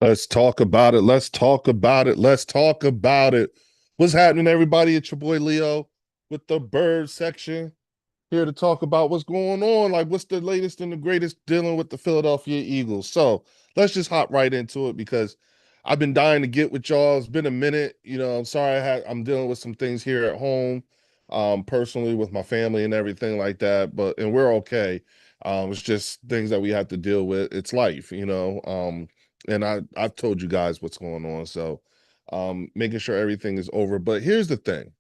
Let's talk about it. Let's talk about it. Let's talk about it. What's happening, everybody? It's your boy Leo with the bird section here to talk about what's going on. Like, what's the latest and the greatest dealing with the Philadelphia Eagles? So let's just hop right into it because I've been dying to get with y'all. It's been a minute. I'm sorry I'm dealing with some things here at home, personally with my family and everything like that. And we're okay. It's just things that we have to deal with. It's life. And I've told you guys what's going on. So making sure everything is over. But here's the thing.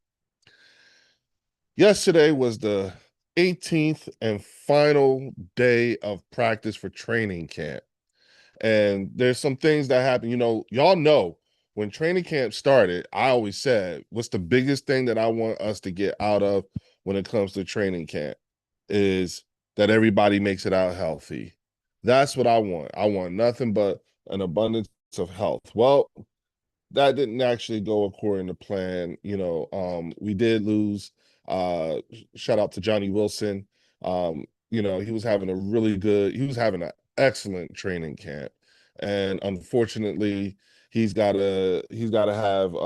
Yesterday was the 18th and final day of practice for training camp. And there's some things that happen. Y'all know when training camp started, I always said, what's the biggest thing that I want us to get out of when it comes to training camp is that everybody makes it out healthy. That's what I want. I want nothing but an abundance of health. Well, that didn't actually go according to plan. We did lose. Shout out to Johnny Wilson. He was having an excellent training camp. And unfortunately, he's gotta have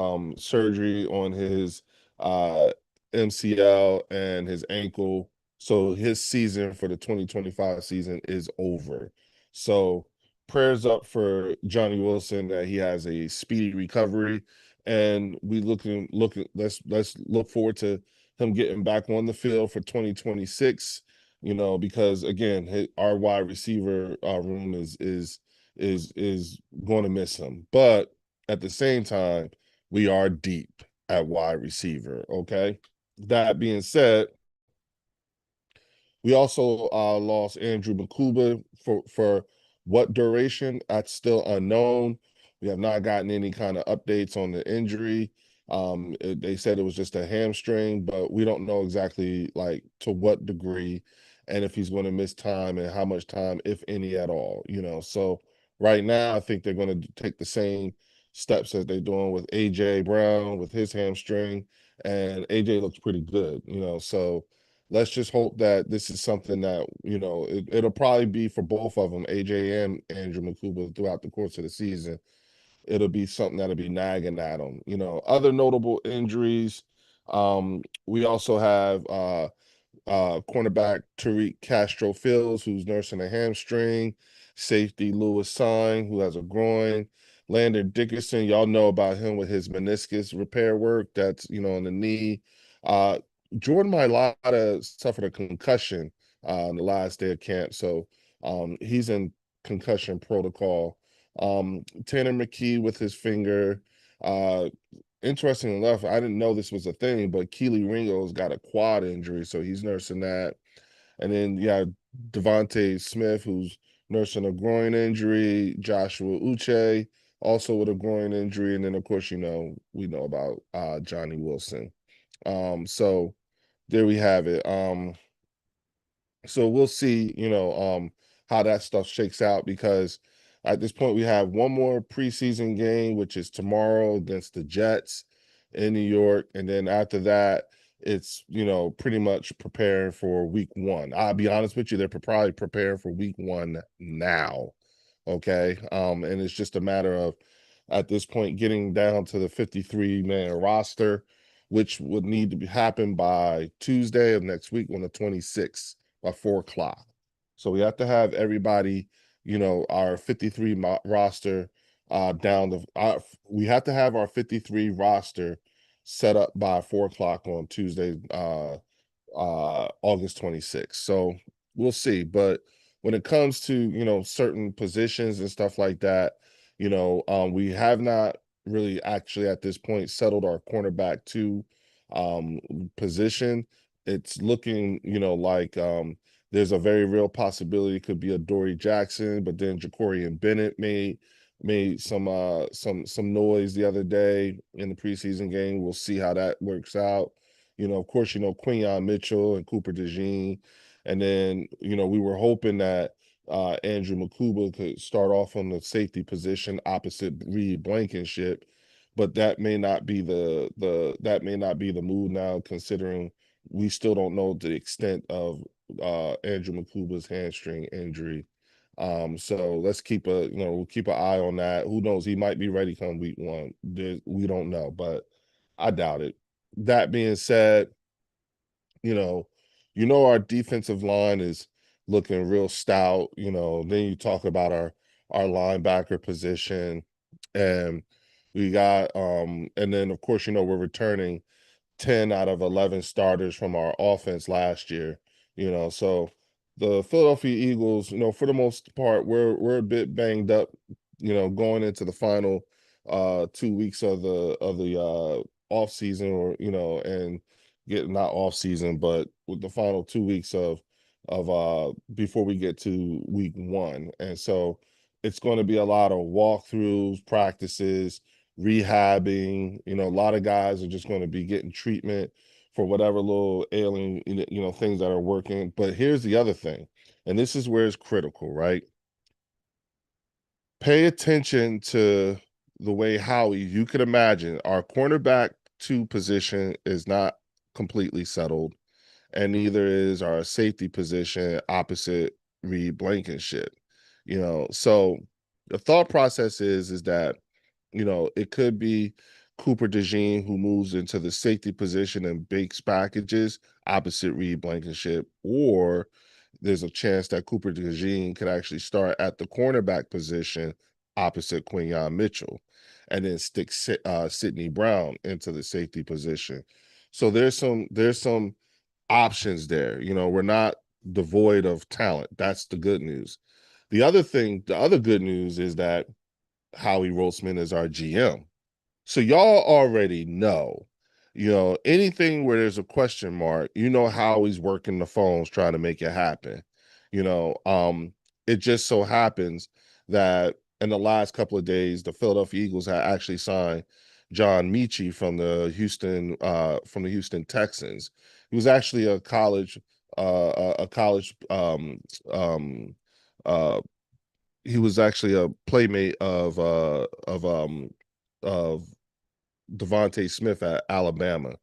surgery on his uh MCL and his ankle. So his season for the 2025 season is over. So prayers up for Johnny Wilson that he has a speedy recovery, and we looking let's look forward to him getting back on the field for 2026. Because again, our wide receiver room is going to miss him, but at the same time, we are deep at wide receiver. Okay, that being said, we also lost Andrew Makuba for what duration? That's still unknown. We have not gotten any kind of updates on the injury. They said it was just a hamstring, but we don't know exactly like to what degree and if he's going to miss time and how much time, if any at all. So right now, I think they're going to take the same steps as they're doing with AJ Brown with his hamstring, and AJ looks pretty good. So let's just hope that this is something that it'll probably be for both of them, AJ and Andrew Makuba, throughout the course of the season. It'll be something that'll be nagging at them. Other notable injuries. We also have cornerback Tariq Castro Fields, who's nursing a hamstring. Safety Lewis Sign, who has a groin. Landon Dickerson, y'all know about him with his meniscus repair work. That's on the knee. Uh, Jordan Mailata suffered a concussion on the last day of camp, so he's in concussion protocol. Tanner McKee with his finger. Uh, Interesting enough, I didn't know this was a thing, but Keely Ringo's got a quad injury, so he's nursing that. And then Devontae Smith, who's nursing a groin injury. Joshua Uche, also with a groin injury. And then of course, we know about Johnny Wilson. So there we have it. So we'll see, how that stuff shakes out because at this point we have one more preseason game, which is tomorrow against the Jets in New York. And then after that, it's, pretty much preparing for week one. I'll be honest with you, they're probably preparing for week one now. Okay. And it's just a matter of at this point getting down to the 53-man roster, which would need to happen by Tuesday of next week on the 26th by 4 o'clock. So we have to have everybody, our 53 roster down the we have to have our 53 roster set up by 4 o'clock on Tuesday, August 26th. So we'll see. But when it comes to, certain positions and stuff like that, we have not really actually at this point settled our cornerback two position. It's looking, like there's a very real possibility it could be a Dory Jackson, but then Jacorian Bennett made some noise the other day in the preseason game. We'll see how that works out. Of course, Quinyon Mitchell and Cooper DeJean. And then, we were hoping that Andrew Makuba could start off on the safety position opposite Reed Blankenship, but that may not be the move now, considering we still don't know the extent of Andrew Makuba's hamstring injury. So let's keep a we'll keep an eye on that. Who knows? He might be ready come week one. We don't know, but I doubt it. That being said, you know, our defensive line is looking real stout. Then you talk about our linebacker position, and we got and then of course, we're returning 10 out of 11 starters from our offense last year, so the Philadelphia Eagles, for the most part, we're a bit banged up, going into the final 2 weeks of the off season, or and get not off season, but with the final 2 weeks of before we get to week one. And so it's going to be a lot of walkthroughs, practices, rehabbing. A lot of guys are just going to be getting treatment for whatever little ailing, things that are working. But here's the other thing, and this is where it's critical, right? Pay attention to the way Howie, you could imagine, our cornerback two position is not completely settled, and neither is our safety position opposite Reed Blankenship. So the thought process is that it could be Cooper DeJean who moves into the safety position and bakes packages opposite Reed Blankenship, or there's a chance that Cooper DeJean could actually start at the cornerback position opposite Quinyon Mitchell, and then stick Sidney Brown into the safety position. So there's some options there. We're not devoid of talent. That's the good news. The other good news is that Howie Roseman is our GM. So y'all already know, anything where there's a question mark, how he's working the phones trying to make it happen. You know, um, it just so happens that in the last couple of days, the Philadelphia Eagles had actually signed John Michie from the Houston Texans. He was actually um uh he was actually a playmate of Devontae Smith at Alabama.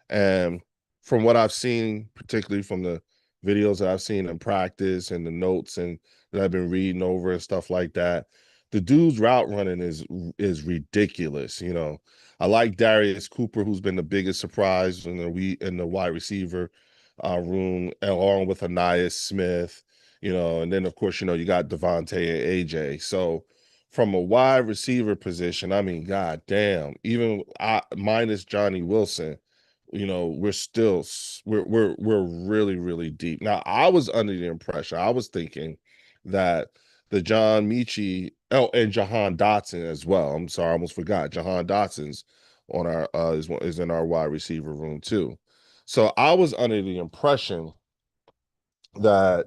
And from what I've seen, particularly from the videos that I've seen in practice and the notes and that I've been reading over and stuff like that, the dude's route running is ridiculous. I like Darius Cooper, who's been the biggest surprise in the wide receiver room, along with Anais Smith. And then of course, you got Devontae and AJ. So from a wide receiver position, I mean, god damn, even minus Johnny Wilson, we're really, really deep. Now, I was under the impression, I was thinking that the John Michie, oh, and Jahan Dotson as well. I'm sorry, I almost forgot. Jahan Dotson's on our is in our wide receiver room too. So I was under the impression that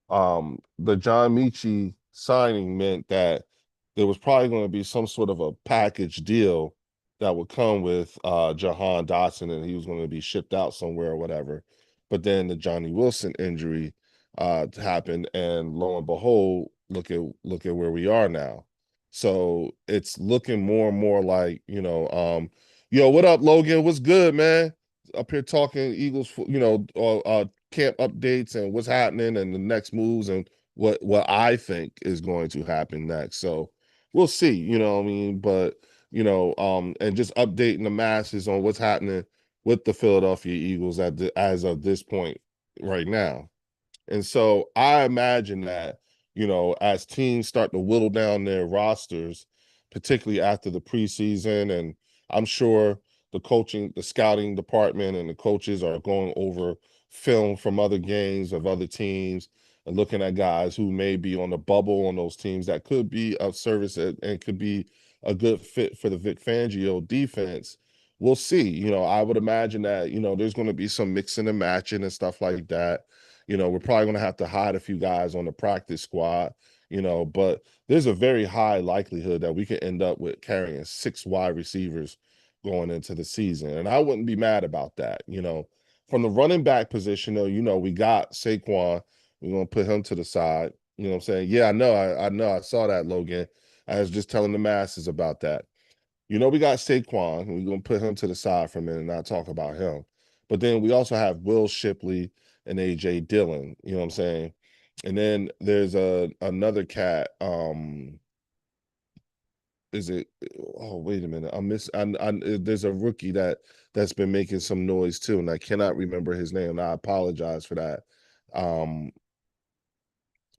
the John Michie signing meant that there was probably going to be some sort of a package deal that would come with Jahan Dotson, and he was going to be shipped out somewhere or whatever. But then the Johnny Wilson injury happened, and lo and behold, look at where we are now. So it's looking more and more like, yo, what up, Logan? What's good, man? Up here talking Eagles, camp updates and what's happening and the next moves and what I think is going to happen next. So we'll see, what I mean? But and just updating the masses on what's happening with the Philadelphia Eagles as of this point right now. And so I imagine that, as teams start to whittle down their rosters, particularly after the preseason, and I'm sure the scouting department and the coaches are going over film from other games of other teams and looking at guys who may be on the bubble on those teams that could be of service and could be a good fit for the Vic Fangio defense. We'll see. I would imagine that, there's going to be some mixing and matching and stuff like that. We're probably going to have to hide a few guys on the practice squad, but there's a very high likelihood that we could end up with carrying 6 wide receivers going into the season. And I wouldn't be mad about that. From the running back position, though, we got Saquon. We're going to put him to the side. You know what I'm saying? Yeah, I know. I saw that, Logan. I was just telling the masses about that. We got Saquon. We're going to put him to the side for a minute and not talk about him. But then we also have Will Shipley and AJ Dillon. You know what I'm saying? And then there's another cat. Is it? Oh, wait a minute. There's a rookie that's been making some noise too, and I cannot remember his name. And I apologize for that. Um,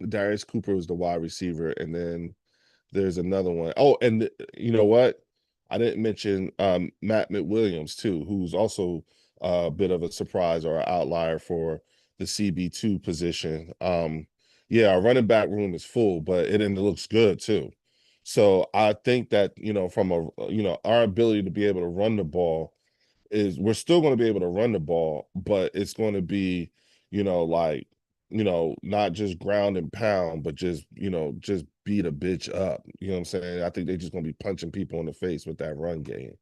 Darius Cooper was the wide receiver, and then there's another one. Oh, and you know what? I didn't mention Matt McWilliams too, who's also a bit of a surprise or an outlier for the CB2 position. Yeah, our running back room is full, but it looks good too. So I think that, from our ability to be able to run the ball is we're still going to be able to run the ball, but it's going to be, like, not just ground and pound, but just beat a bitch up. You know what I'm saying? I think they're just going to be punching people in the face with that run game.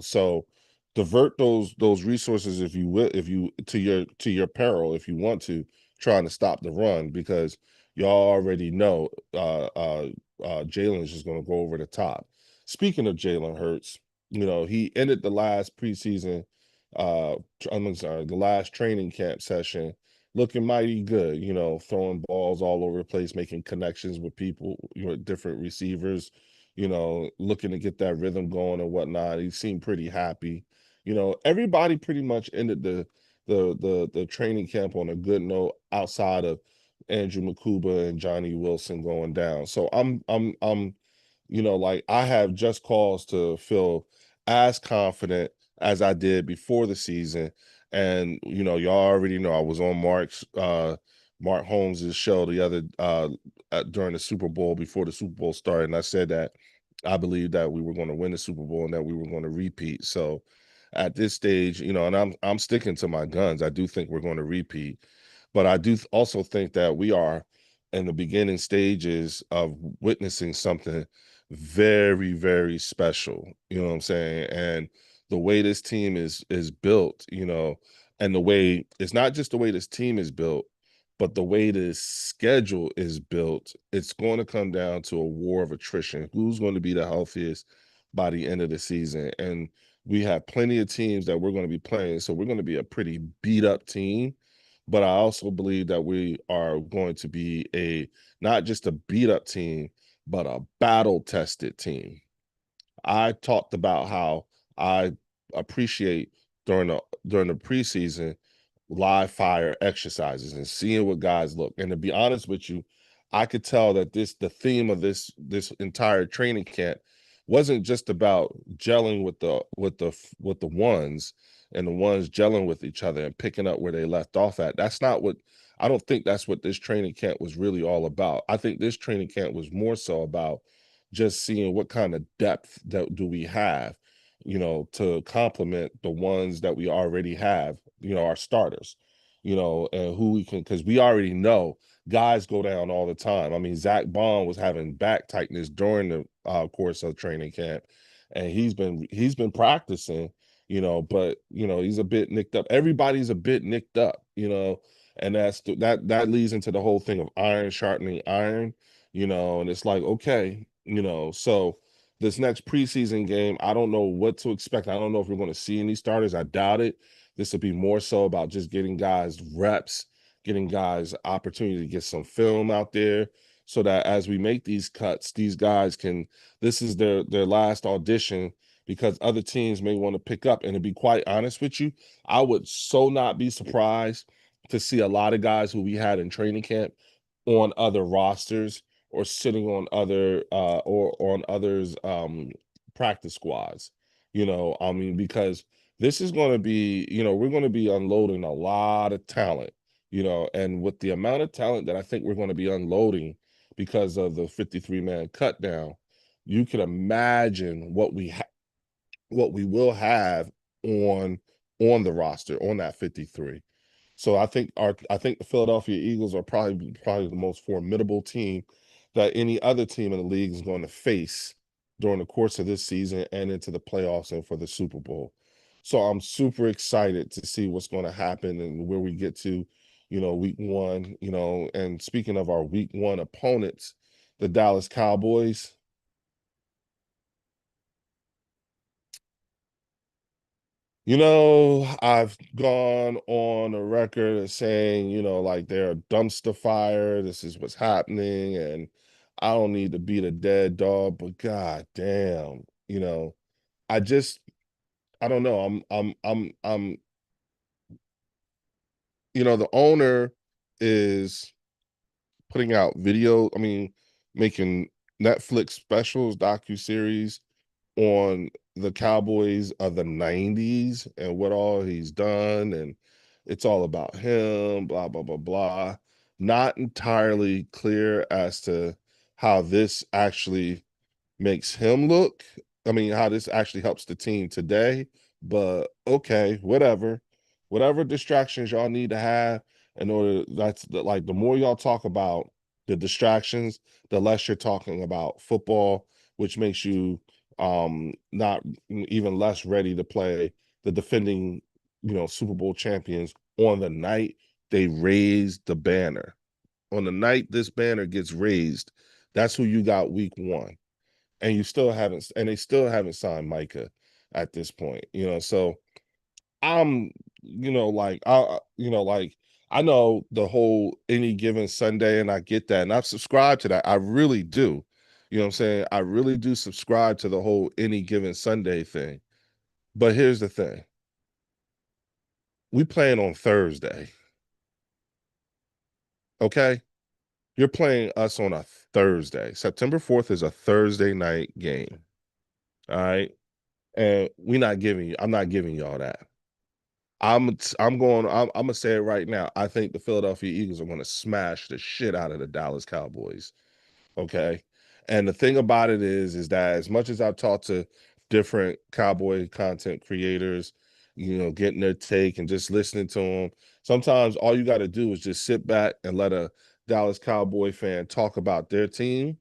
So divert those resources, if you will, if you to your peril, if you want to, trying to stop the run, because y'all already know Jalen is just going to go over the top. Speaking of Jalen Hurts, he ended the last preseason, I'm sorry, the last training camp session looking mighty good, throwing balls all over the place, making connections with people, different receivers, looking to get that rhythm going and whatnot. He seemed pretty happy. Everybody pretty much ended the training camp on a good note outside of Andrew Makuba and Johnny Wilson going down. So I'm like, I have just cause to feel as confident as I did before the season. And y'all already know I was on Mark Holmes's show the other during the Super Bowl, before the Super Bowl started, and I said that I believe that we were going to win the Super Bowl and that we were going to repeat. So at this stage, and I'm sticking to my guns. I do think we're going to repeat, but I do also think that we are in the beginning stages of witnessing something very, very special. You know what I'm saying? And the way this team is built, and the way, it's not just the way this team is built, but the way this schedule is built, it's going to come down to a war of attrition. Who's going to be the healthiest by the end of the season? And we have plenty of teams that we're going to be playing, so we're going to be a pretty beat up team. But I also believe that we are going to be not just a beat up team, but a battle tested team. I talked about how I appreciate during the preseason live fire exercises and seeing what guys look. And to be honest with you, I could tell that the theme of this entire training camp wasn't just about gelling with the ones, and the ones gelling with each other and picking up where they left off at. I don't think that's what this training camp was really all about. I think this training camp was more so about just seeing what kind of depth that do we have, to complement the ones that we already have, our starters, and who we can, because we already know guys go down all the time. I mean, Zach Bond was having back tightness during the course of training camp, and he's been practicing, but he's a bit nicked up. Everybody's a bit nicked up, and that leads into the whole thing of iron sharpening iron, and it's like, okay, so this next preseason game, I don't know what to expect. I don't know if we're going to see any starters. I doubt it. This will be more so about just getting guys reps, getting guys opportunity to get some film out there, so that as we make these cuts, these guys can, this is their last audition, because other teams may want to pick up. And to be quite honest with you, I would so not be surprised to see a lot of guys who we had in training camp on other rosters, or sitting on or on others practice squads. I mean, because this is going to be, we're going to be unloading a lot of talent, and with the amount of talent that I think we're going to be unloading because of the 53-man cut down, you can imagine what we will have on on the roster on that 53. So I think the Philadelphia Eagles are probably the most formidable team that any other team in the league is going to face during the course of this season and into the playoffs and for the Super Bowl. So I'm super excited to see what's going to happen and where we get to, week one, and speaking of our week one opponents, the Dallas Cowboys. I've gone on a record of saying, like they're a dumpster fire. This is what's happening, and I don't need to beat a dead dog, but god damn, I just I don't know. The owner is putting out making Netflix specials, docu-series on the Cowboys of the 90s and what all he's done. And it's all about him, blah, blah, blah, blah. Not entirely clear as to how this actually makes him look. How this actually helps the team today. But okay, whatever. Whatever distractions y'all need to have in order, like the more y'all talk about the distractions, the less you're talking about football, which makes you not even less ready to play the defending, Super Bowl champions on the night they raise the banner. On the night this banner gets raised, that's who you got week one, and they still haven't signed Micah at this point. So I'm, like I know the whole any given Sunday, and I get that, and I've subscribed to that. I really do. You know what I'm saying? I really do subscribe to the whole any given Sunday thing. But here's the thing. We playing on Thursday. Okay? You're playing us on a Thursday. September 4th is a Thursday night game. All right. And I'm not giving y'all that. I'm gonna say it right now. I think the Philadelphia Eagles are gonna smash the shit out of the Dallas Cowboys. Okay. And the thing about it is that as much as I've talked to different cowboy content creators, getting their take and just listening to them, sometimes all you got to do is just sit back and let a Dallas Cowboy fan talk about their team,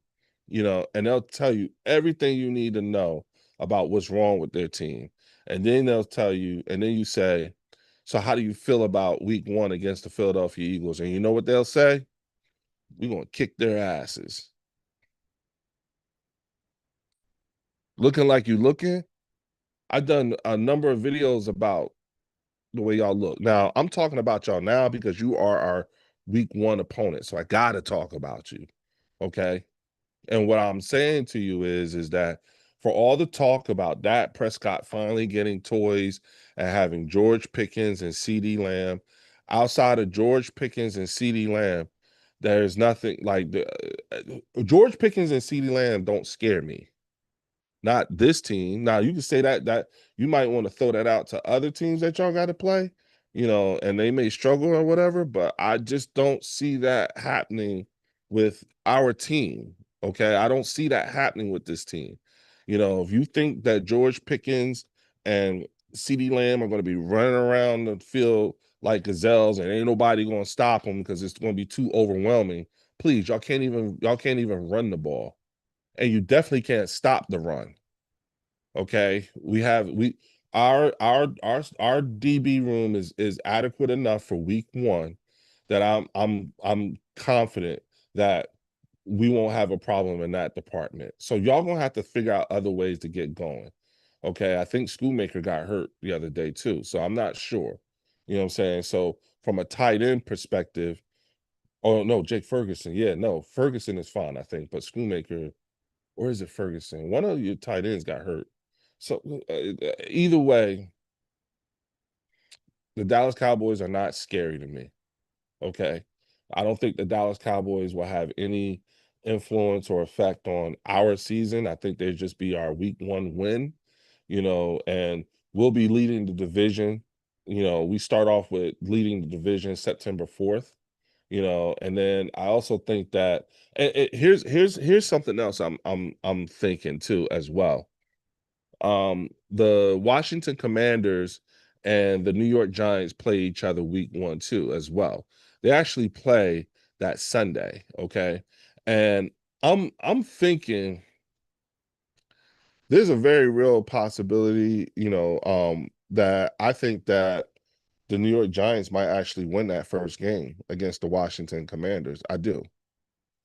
and they'll tell you everything you need to know about what's wrong with their team. And then they'll tell you, and then you say, so how do you feel about week one against the Philadelphia Eagles? And you know what they'll say? We're going to kick their asses. Looking like you looking. I've done a number of videos about the way y'all look. Now, I'm talking about y'all now because you are our week one opponent. So I got to talk about you. Okay. And what I'm saying to you is that for all the talk about Dak Prescott finally getting toys and having George Pickens and CeeDee Lamb, outside of George Pickens and CeeDee Lamb, there's nothing like George Pickens and CeeDee Lamb don't scare me. Not this team. Now you can say that you might want to throw that out to other teams that y'all got to play, and they may struggle or whatever, but I just don't see that happening with our team. Okay. I don't see that happening with this team. If you think that George Pickens and CeeDee Lamb are going to be running around the field like gazelles and ain't nobody going to stop them because it's going to be too overwhelming, please, y'all can't even run the ball. And you definitely can't stop the run. Okay, our DB room is adequate enough for week one that I'm confident that we won't have a problem in that department. So y'all gonna have to figure out other ways to get going. Okay, I think Schoolmaker got hurt the other day too, so I'm not sure. You know what I'm saying? So from a tight end perspective, oh no, Jake Ferguson, yeah, no, Ferguson is fine, I think, but Schoolmaker, or is it Ferguson? One of your tight ends got hurt. So either way, the Dallas Cowboys are not scary to me. Okay. I don't think the Dallas Cowboys will have any influence or effect on our season. I think they just be our week one win, and we'll be leading the division. We start off with leading the division September 4th, and then I also think that here's something else I'm thinking too as well. The Washington Commanders and the New York Giants play each other week one too as well. They actually play that Sunday, okay? And I'm thinking there's a very real possibility, that I think that the New York Giants might actually win that first game against the Washington Commanders. I do.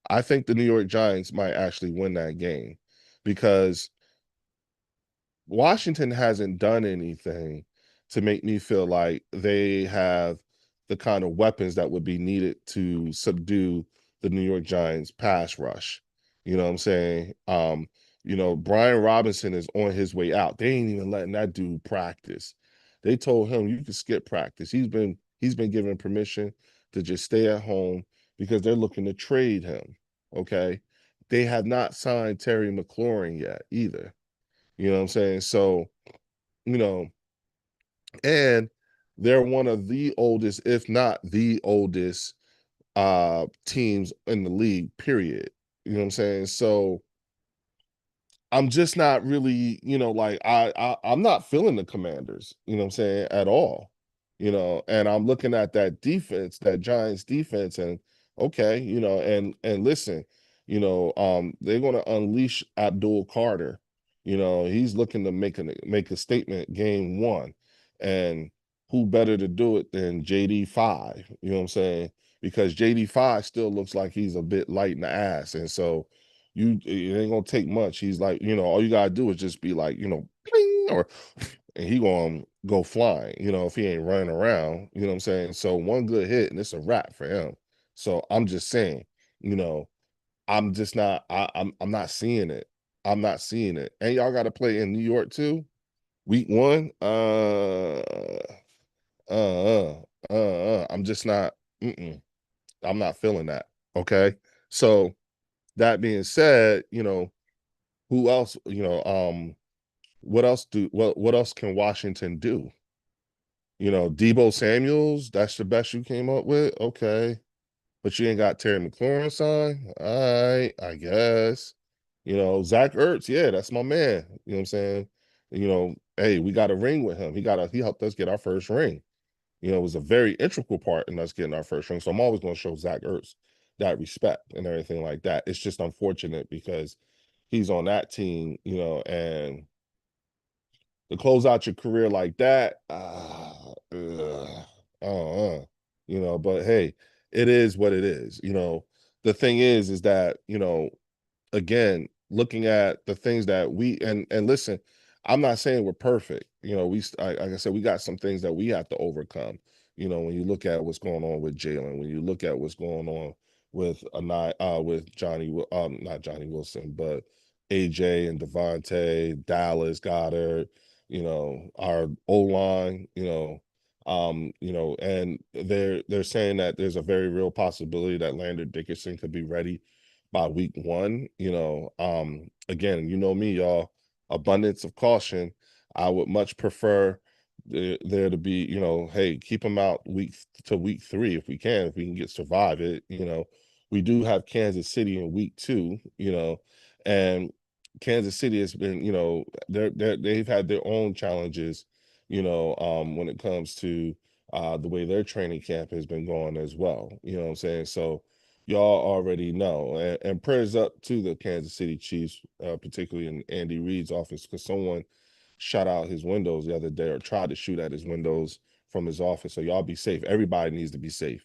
I think the New York Giants might actually win that game because Washington hasn't done anything to make me feel like they have the kind of weapons that would be needed to subdue the New York Giants pass rush. You know what I'm saying? Brian Robinson is on his way out. They ain't even letting that dude practice. They told him you can skip practice. He's been given permission to just stay at home because they're looking to trade him. Okay. They have not signed Terry McLaurin yet either. You know what I'm saying? So, you know, and they're one of the oldest, if not the oldest, teams in the league, period. You know what I'm saying? So I'm just not really, like I'm not feeling the Commanders, you know what I'm saying, at all. And I'm looking at that defense, that Giants defense, and okay, and listen, they're gonna unleash Abdul Carter. He's looking to make a statement game one. And who better to do it than JD5, you know what I'm saying? Because JD5 still looks like he's a bit light in the ass. And so it ain't gonna take much. He's like, all you gotta do is just be like, pling, or and he gonna go flying, if he ain't running around, you know what I'm saying? So one good hit and it's a wrap for him. So I'm just saying, you know, I'm just not I'm not seeing it. I'm not seeing it. And y'all gotta play in New York too. Week one. I'm just not I'm not feeling that. Okay. So that being said, who else, what else can Washington do? Debo Samuels, that's the best you came up with? Okay. But you ain't got Terry McLaurin signed? All right, I guess. Zach Ertz, yeah, that's my man. You know what I'm saying? Hey, we got a ring with him. He helped us get our first ring. It was a very integral part in us getting our first ring. So I'm always going to show Zach Ertz that respect and everything like that. It's just unfortunate because he's on that team, and to close out your career like that, but hey, it is what it is. The thing is that, again, looking at the things that and listen, I'm not saying we're perfect. Like I said, we got some things that we have to overcome. When you look at what's going on with Jalen, when you look at what's going on with not Johnny Wilson, but AJ and Devontae, Dallas Goddard, our O line, and they're saying that there's a very real possibility that Lander Dickerson could be ready by week one. Again, me, y'all, abundance of caution. I would much prefer there to be, hey, keep them out week 3 if we can, survive it. We do have Kansas City in week 2, and Kansas City has been, they've had their own challenges, when it comes to the way their training camp has been going as well. You know what I'm saying? So y'all already know. And prayers up to the Kansas City Chiefs, particularly in Andy Reid's office, because someone shot out his windows the other day or tried to shoot at his windows from his office. So y'all be safe. Everybody needs to be safe.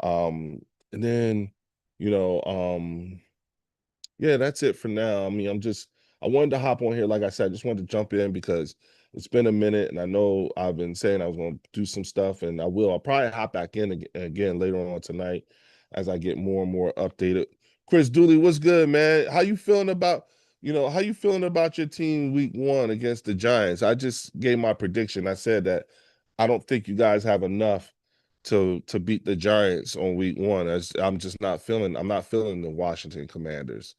And then, you know, yeah, that's it for now. I mean, I wanted to hop on here. Like I said, I just wanted to jump in because it's been a minute and I know I've been saying I was going to do some stuff and I will. I'll probably hop back in again later on tonight as I get more and more updated. Chris Dooley, what's good, man? How you feeling about your team week one against the Giants? I just gave my prediction. I said that I don't think you guys have enough to beat the Giants on week one. I'm not feeling the Washington Commanders.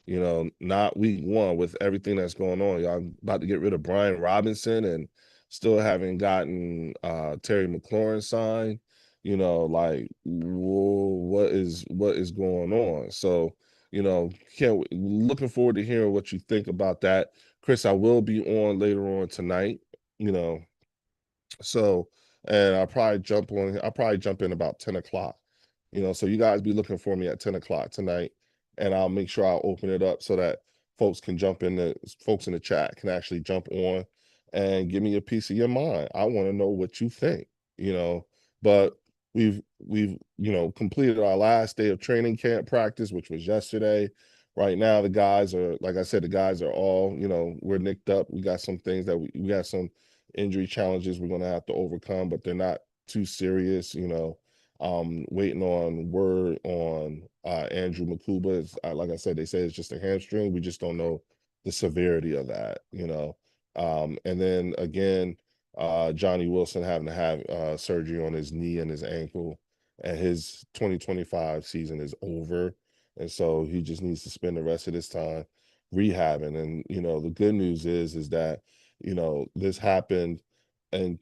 Not week one with everything that's going on. Y'all about to get rid of Brian Robinson and still haven't gotten Terry McLaurin signed. Like what is going on? So, can't looking forward to hearing what you think about that. Chris, I will be on later on tonight, you know. So, and I'll probably jump in about 10 o'clock, so you guys be looking for me at 10 o'clock tonight, and I'll make sure I'll open it up so that folks in the chat can actually jump on and give me a piece of your mind. I want to know what you think, but we've, completed our last day of training camp practice, which was yesterday. Right now, like I said, the guys are all, we're nicked up. We got some things that we got some injury challenges we're going to have to overcome, but they're not too serious. Waiting on word on Andrew Makuba. Like I said, they say it's just a hamstring. We just don't know the severity of that. And then again, Johnny Wilson having to have surgery on his knee and his ankle, and his 2025 season is over. And so he just needs to spend the rest of this time rehabbing. And the good news is that this happened and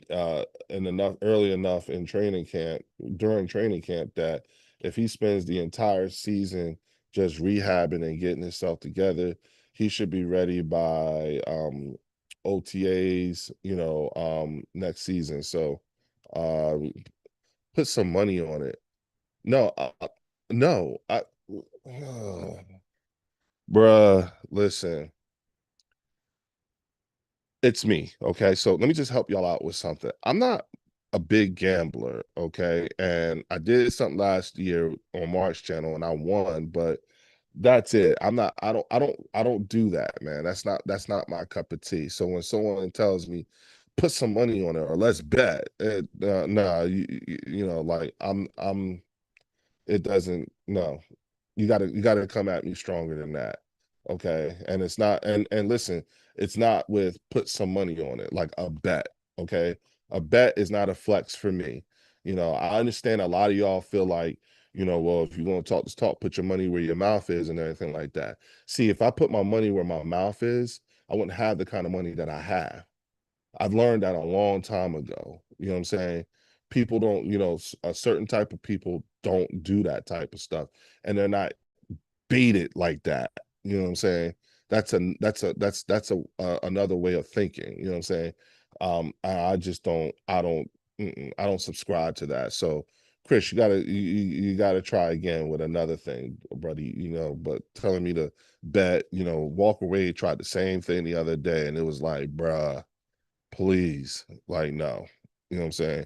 enough early enough in training camp, during training camp, that if he spends the entire season just rehabbing and getting himself together, he should be ready by OTAs, next season. So uh put some money on it. No, no, bruh, listen, it's me. Okay. So let me just help y'all out with something. I'm not a big gambler. Okay. And I did something last year on March Channel and I won, but that's it. I don't do that, man. That's not my cup of tea. So when someone tells me put some money on it or let's bet, nah, like it doesn't, no, you gotta come at me stronger than that. Okay. And it's not, and listen, it's not with put some money on it, like a bet. Okay. A bet is not a flex for me. I understand a lot of y'all feel like, well, if you're gonna talk this talk, put your money where your mouth is and everything like that. See, if I put my money where my mouth is, I wouldn't have the kind of money that I have. I've learned that a long time ago. You know what I'm saying? People don't, a certain type of people don't do that type of stuff, and they're not baited like that. You know what I'm saying? That's a another way of thinking. You know what I'm saying? I just I don't subscribe to that. So, Chris, you gotta try again with another thing, buddy. But telling me to bet, walk away, tried the same thing the other day, and it was like, bruh, please, like, no. You know what I'm saying?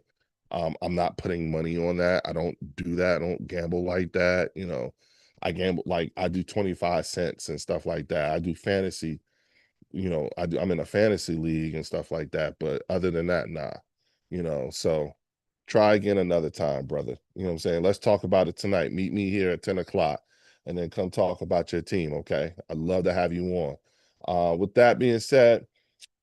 I'm not putting money on that. I don't do that. I don't gamble like that. I gamble, like, I do 25 cents and stuff like that. I do fantasy, I'm in a fantasy league and stuff like that. But other than that, nah. So try again another time, brother. You know what I'm saying? Let's talk about it tonight. Meet me here at 10 o'clock and then come talk about your team. Okay. I'd love to have you on. With that being said,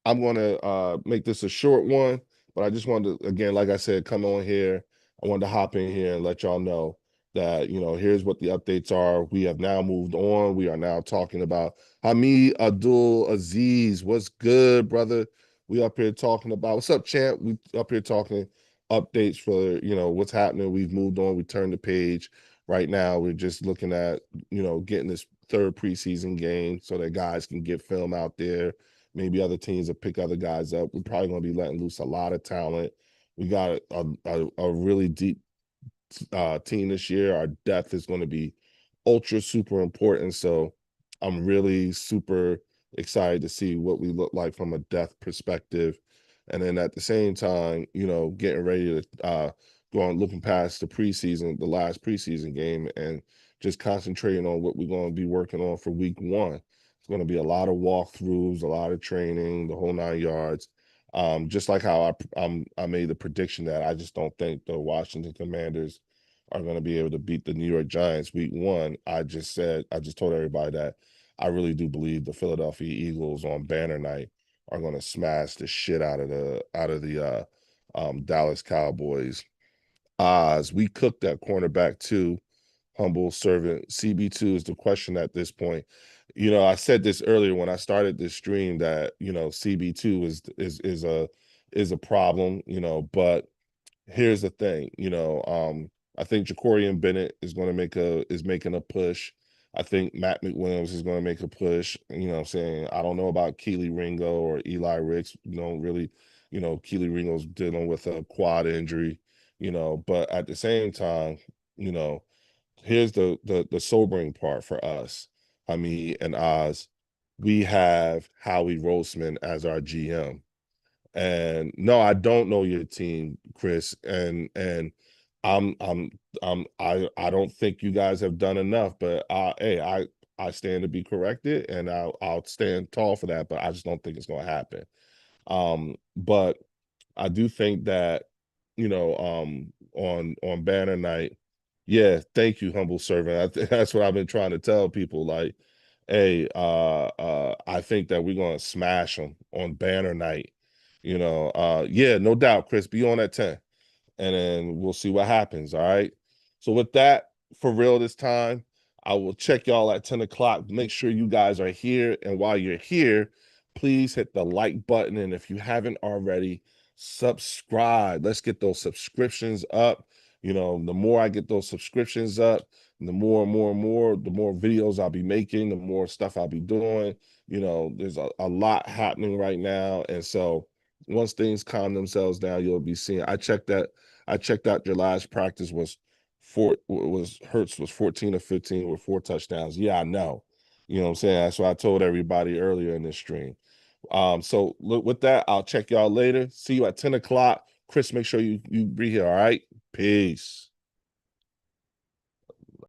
I'm going to make this a short one, but I just wanted to, again, like I said, come on here. I wanted to hop in here and let y'all know that, here's what the updates are. We have now moved on. We are now talking about Hamid Abdul Aziz. What's good, brother? We up here talking about, what's up, champ? We up here talking updates for, what's happening. We've moved on. We turned the page. Right now, we're just looking at, getting this third preseason game so that guys can get film out there. Maybe other teams will pick other guys up. We're probably going to be letting loose a lot of talent. We got a really deep team this year. Our depth is going to be ultra super important. So I'm really super excited to see what we look like from a depth perspective. And then at the same time, getting ready to go on looking past the last preseason game, and just concentrating on what we're going to be working on for week one. It's going to be a lot of walkthroughs, a lot of training, the whole 9 yards. Just like how I made the prediction that I just don't think the Washington Commanders are going to be able to beat the New York Giants week one. I just told everybody that I really do believe the Philadelphia Eagles on banner night are going to smash the shit out of the Dallas Cowboys. Oz, we cooked that cornerback too. Humble servant. CB2 is the question at this point. I said this earlier when I started this stream that, CB2 is a problem, but here's the thing, I think Jacorian Bennett is making a push. I think Matt McWilliams is going to make a push. What I'm saying, I don't know about Keely Ringo or Eli Ricks. Really, Keely Ringo's dealing with a quad injury, but at the same time, you know, here's the sobering part for us. I mean, and Oz, we have Howie Roseman as our GM. And no, I don't know your team, Chris. And I don't think you guys have done enough, but hey, I stand to be corrected and I'll stand tall for that, but I just don't think it's gonna happen. But I do think that, on banner night, yeah, thank you, humble servant. That's what I've been trying to tell people. Like, hey, I think that we're gonna smash them on banner night. Yeah, no doubt, Chris, be on at 10, and then we'll see what happens. All right. So with that, for real this time, I will check y'all at 10 o'clock. Make sure you guys are here. And while you're here, please hit the like button. And if you haven't already, subscribe. Let's get those subscriptions up. The more I get those subscriptions up, the more and more and more, the more videos I'll be making, the more stuff I'll be doing. There's a lot happening right now. And so once things calm themselves down, you'll be seeing. I checked out your last practice was Hurts was 14 or 15 with 4 touchdowns. Yeah, I know. You know what I'm saying? That's what I told everybody earlier in this stream. So look, with that, I'll check y'all later. See you at 10 o'clock. Chris, make sure you be here. All right. Peace.